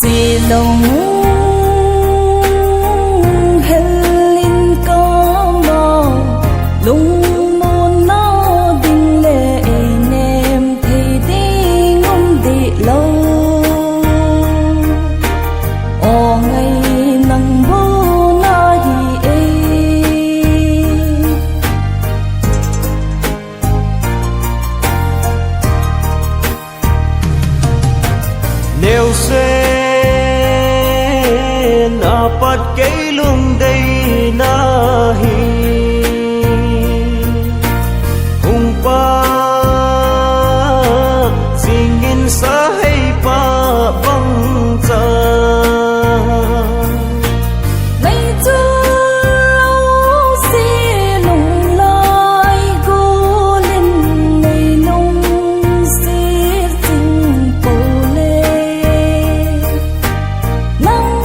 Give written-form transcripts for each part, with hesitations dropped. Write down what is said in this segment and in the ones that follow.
xì lồng hết linh có mò lung môn nó đình lệ nêm thì đi ngông đi lâu o ngày nắng vô na hi e nếu sẽ apat kay lungday nahi kung pa singin sa hay pa bang cha ngày chu si lung lai go lên ngày nông si tình cô lê nắng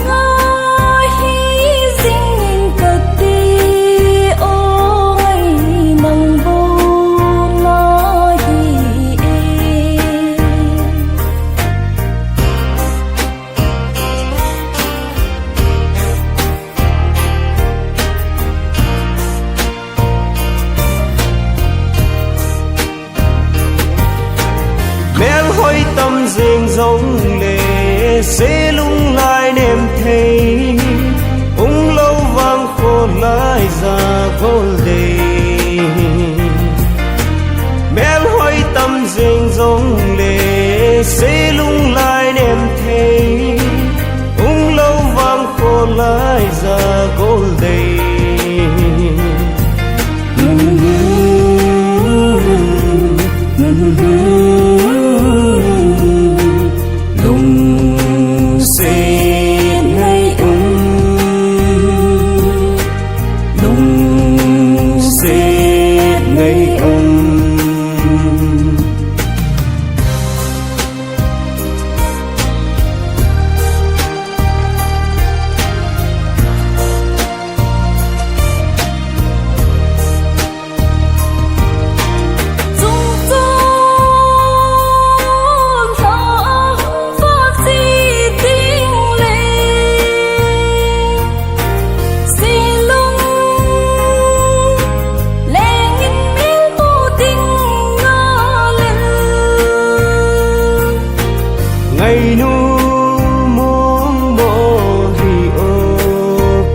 hối tâm riêng giống lệ sẽ lung lại niềm thấy ung lâu vang khô lại ra vô đề mel hối tâm riêng giống lệ sẽ lung lại niềm thấy ung lâu vang khô lại ra vô đề ngày nu mong mơ hi ô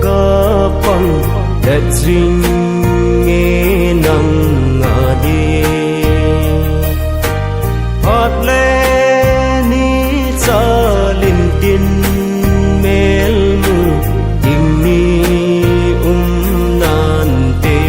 ca pang đất dinh nghe nắng ngà đi hạt lê ni cha linh tin mel mu tình ni nan te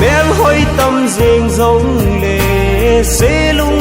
mel hối tâm riêng giống lệ sẽ luôn